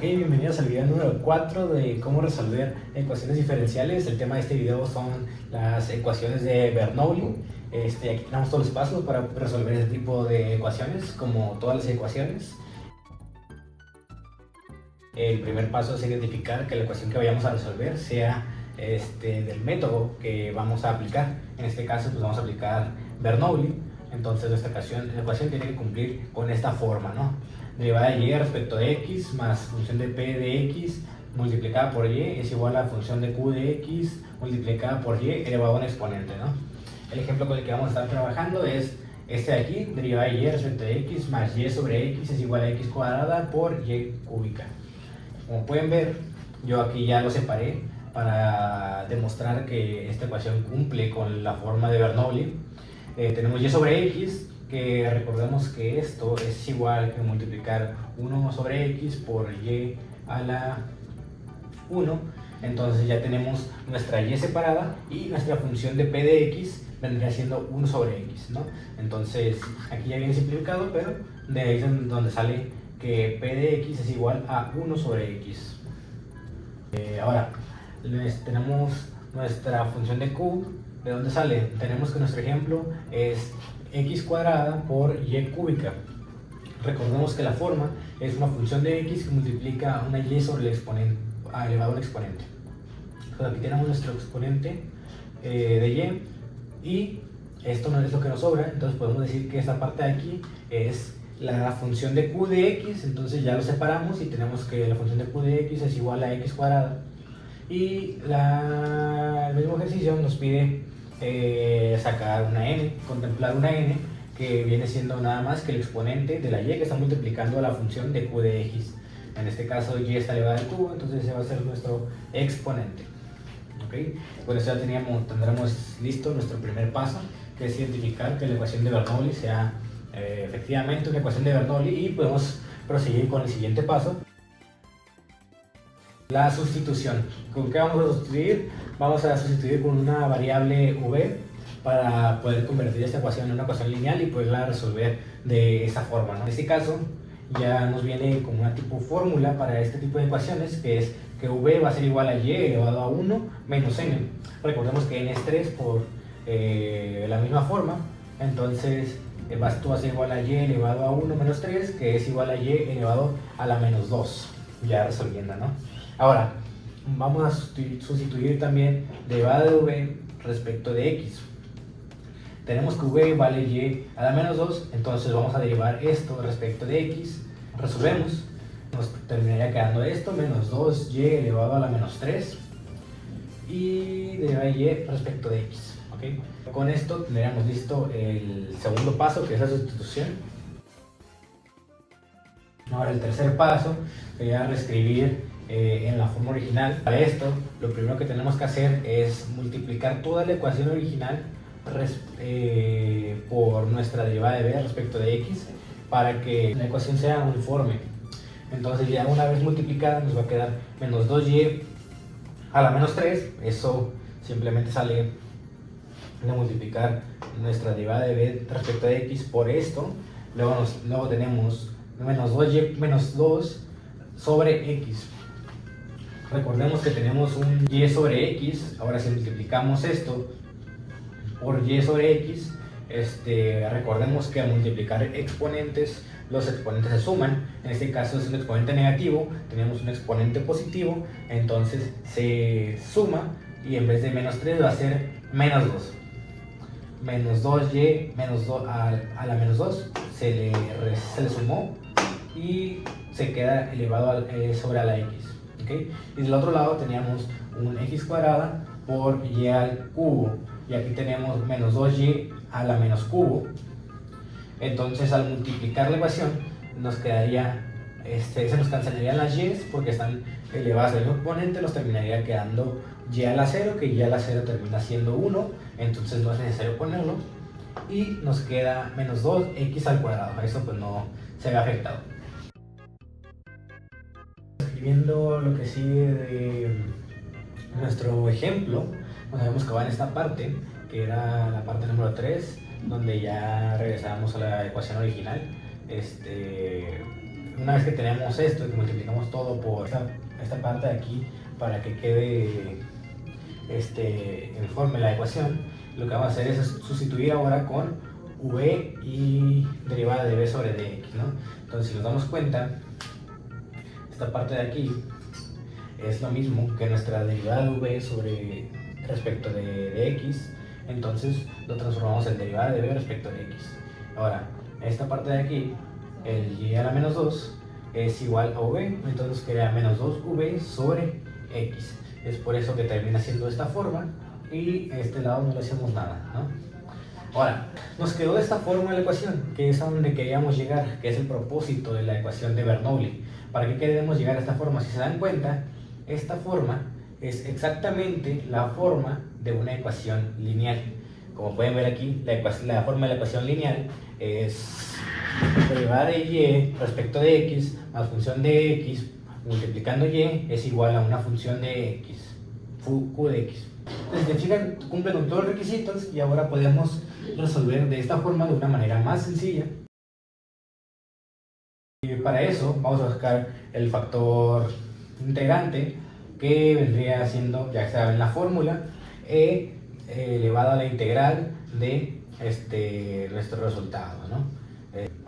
Ok, bienvenidos al video número 4 de cómo resolver ecuaciones diferenciales. El tema de este video son las ecuaciones de Bernoulli. Aquí tenemos todos los pasos para resolver este tipo de ecuaciones, como todas las ecuaciones. El primer paso es identificar que la ecuación que vayamos a resolver sea del método que vamos a aplicar. En este caso pues vamos a aplicar Bernoulli. Entonces nuestra ecuación tiene que cumplir con esta forma, ¿no? Derivada de y respecto de x más función de p de x multiplicada por y es igual a función de q de x multiplicada por y elevado a un exponente, ¿no? El ejemplo con el que vamos a estar trabajando es este de aquí, derivada de y respecto de x más y sobre x es igual a x cuadrada por y cúbica. Como pueden ver, yo aquí ya lo separé para demostrar que esta ecuación cumple con la forma de Bernoulli. Tenemos y sobre x, que recordemos que esto es igual que multiplicar 1 sobre x por y a la 1. Entonces ya tenemos nuestra y separada y nuestra función de p de x vendría siendo 1 sobre x, ¿no? Entonces aquí ya viene simplificado, pero de ahí es donde sale que p de x es igual a 1 sobre x. Ahora tenemos nuestra función de q. ¿De dónde sale? Tenemos que nuestro ejemplo es x cuadrada por y cúbica. Recordemos que la forma es una función de x que multiplica una y sobre el exponente elevado a un exponente. Entonces aquí tenemos nuestro exponente de y esto no es lo que nos sobra, entonces podemos decir que esta parte de aquí es la función de q de x. Entonces ya lo separamos y tenemos que la función de q de x es igual a x cuadrada. Y el mismo ejercicio nos pide sacar una n, contemplar una n que viene siendo nada más que el exponente de la y que está multiplicando a la función de q de x. En este caso y está elevada al cubo, entonces ese va a ser nuestro exponente. ¿Okay? Con esto ya tendremos listo nuestro primer paso, que es identificar que la ecuación de Bernoulli sea efectivamente una ecuación de Bernoulli, y podemos proseguir con el siguiente paso. La sustitución. ¿Con qué vamos a sustituir? Vamos a sustituir con una variable v para poder convertir esta ecuación en una ecuación lineal y poderla resolver de esta forma, ¿no? En este caso ya nos viene como una tipo fórmula para este tipo de ecuaciones, que es que v va a ser igual a y elevado a 1 menos n. Recordemos que n es 3 por la misma forma, entonces esto va a ser igual a y elevado a 1 menos 3, que es igual a y elevado a la menos 2, ya resolviendo, ¿no? Ahora, vamos a sustituir también derivada de v respecto de x. Tenemos que v vale y a la menos 2, entonces vamos a derivar esto respecto de x. Resolvemos, nos terminaría quedando esto, menos 2y elevado a la menos 3. Y derivada de y respecto de x. ¿Okay? Con esto tendríamos listo el segundo paso, que es la sustitución. Ahora el tercer paso sería reescribir en la forma original. Para esto, lo primero que tenemos que hacer es multiplicar toda la ecuación original por nuestra derivada de b respecto de x, para que la ecuación sea uniforme. Entonces ya una vez multiplicada nos va a quedar menos 2y a la menos 3. Eso simplemente sale de multiplicar nuestra derivada de b respecto de x por esto. Luego tenemos menos 2y menos 2 sobre x. Recordemos que tenemos un y sobre x. Ahora si multiplicamos esto por y sobre x, recordemos que al multiplicar exponentes, los exponentes se suman. En este caso es un exponente negativo, tenemos un exponente positivo, entonces se suma y en vez de menos 3 va a ser menos 2. Menos 2y menos 2 a la menos 2 se le sumó y se queda elevado sobre a la x. ¿Okay? Y del otro lado teníamos un x cuadrada por y al cubo, y aquí tenemos menos 2y a la menos cubo. Entonces al multiplicar la ecuación nos quedaría, se nos cancelarían las y porque están elevadas al mismo exponente, nos terminaría quedando y a la 0, que y a la 0 termina siendo 1, entonces no es necesario ponerlo, y nos queda menos 2x al cuadrado. Eso pues no se ve afectado. Viendo lo que sigue de nuestro ejemplo, nos habíamos quedado en esta parte, que era la parte número 3, donde ya regresamos a la ecuación original. una vez que tenemos esto y que multiplicamos todo por esta parte de aquí para que quede uniforme la ecuación, lo que vamos a hacer es sustituir ahora con v y derivada de b sobre dx, ¿no? Entonces, si nos damos cuenta, esta parte de aquí es lo mismo que nuestra derivada de v sobre respecto de x, entonces lo transformamos en derivada de b respecto de x. Ahora, esta parte de aquí, el y a la menos 2 es igual a v, entonces queda menos 2v sobre x. Es por eso que termina siendo de esta forma y a este lado no le hacemos nada, ¿no? Ahora, nos quedó de esta forma la ecuación, que es a donde queríamos llegar, que es el propósito de la ecuación de Bernoulli. ¿Para qué queremos llegar a esta forma? Si se dan cuenta, esta forma es exactamente la forma de una ecuación lineal. Como pueden ver aquí, la forma de la ecuación lineal es derivada de y respecto de x más función de x multiplicando y es igual a una función de x, q de x. Entonces, si fijan, cumplen con todos los requisitos y ahora podemos resolver de esta forma de una manera más sencilla. Y para eso vamos a buscar el factor integrante, que vendría siendo, ya saben la fórmula, e elevado a la integral de nuestro resultado, ¿no?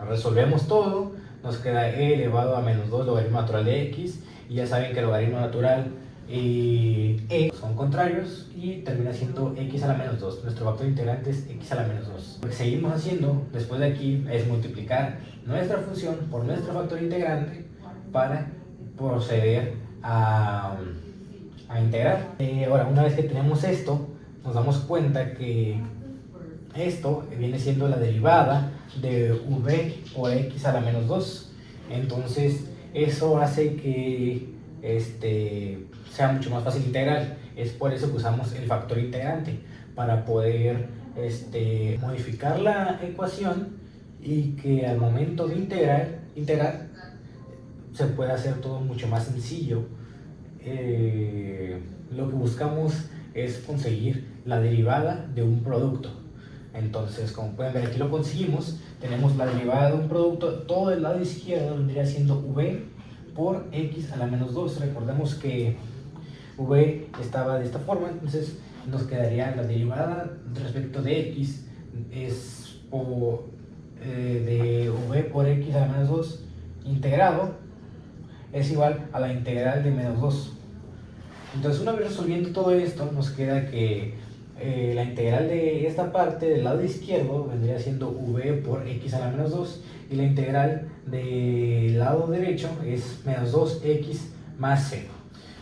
Resolvemos todo, nos queda e elevado a menos 2 logaritmo natural de x, y ya saben que el logaritmo natural y e son contrarios y termina siendo x a la menos 2. Nuestro factor integrante es x a la menos 2. Lo que seguimos haciendo después de aquí es multiplicar nuestra función por nuestro factor integrante para proceder a integrar. Ahora, una vez que tenemos esto, nos damos cuenta que esto viene siendo la derivada de v por x a la menos 2. Entonces, eso hace que sea mucho más fácil integrar. Es por eso que usamos el factor integrante, para poder modificar la ecuación y que al momento de integrar se puede hacer todo mucho más sencillo. Lo que buscamos es conseguir la derivada de un producto. Entonces, como pueden ver, aquí lo conseguimos. Tenemos la derivada de un producto. Todo el lado izquierdo vendría siendo v por x a la menos 2. Recordemos que v estaba de esta forma, entonces nos quedaría la derivada respecto de x es de v por x a la menos 2 integrado es igual a la integral de menos 2. Entonces, una vez resolviendo todo esto, nos queda que la integral de esta parte del lado izquierdo vendría siendo v por x a la menos 2, y la integral del lado derecho es menos 2x más 0.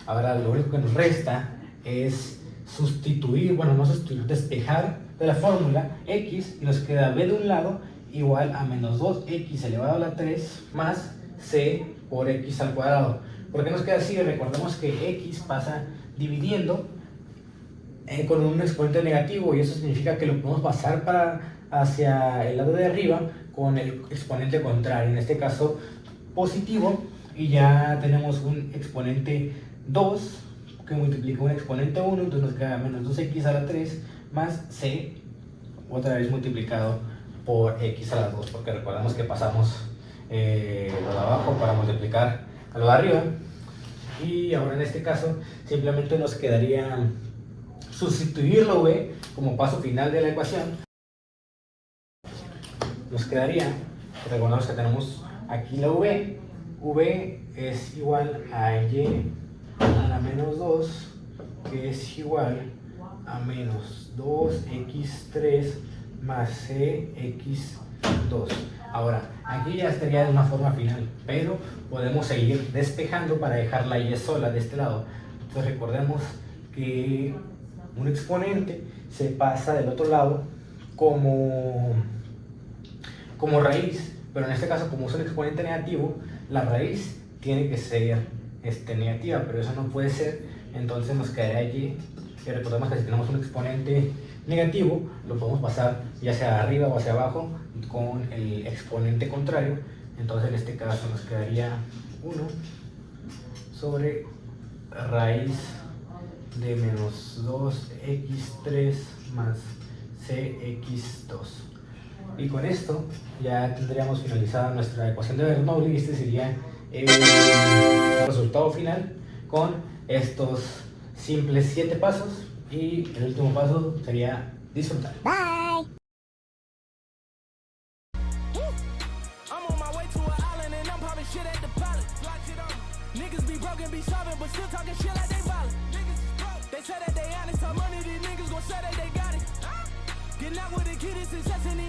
Ahora, lo único que nos resta es sustituir, bueno, no sustituir, despejar de la fórmula x, y nos queda b de un lado igual a menos 2x elevado a la 3 más c por x al cuadrado. ¿Por qué nos queda así? Recordemos que x pasa dividiendo con un exponente negativo, y eso significa que lo podemos pasar hacia el lado de arriba con el exponente contrario, en este caso positivo, y ya tenemos un exponente 2 que multiplica un exponente 1, entonces nos queda menos 2x a la 3 más c, otra vez multiplicado por x a la 2, porque recordemos que pasamos lo de abajo para multiplicar a lo de arriba. Y ahora en este caso simplemente nos quedaría sustituir la v como paso final de la ecuación. Nos quedaría, recordemos que tenemos aquí la v es igual a y a la menos 2, que es igual a menos 2x3 más cx2. Ahora, aquí ya estaría de una forma final, pero podemos seguir despejando para dejar la y sola de este lado. Entonces recordemos que un exponente se pasa del otro lado como raíz, pero en este caso, como es un exponente negativo, la raíz tiene que ser negativa, pero eso no puede ser, entonces nos quedaría allí. Y recordemos que si tenemos un exponente negativo, lo podemos pasar ya sea arriba o hacia abajo con el exponente contrario. Entonces en este caso nos quedaría 1 sobre raíz de menos 2x3 más cx2. Y con esto ya tendríamos finalizada nuestra ecuación de Bernoulli y este sería el resultado final con estos simples 7 pasos, y el último paso sería disfrutar. Bye. Niggas be broken, be solving, but still talking shit like they ballin'. They say that they honest, some money, these niggas gon' say that they got it. Getting out with the kid is success and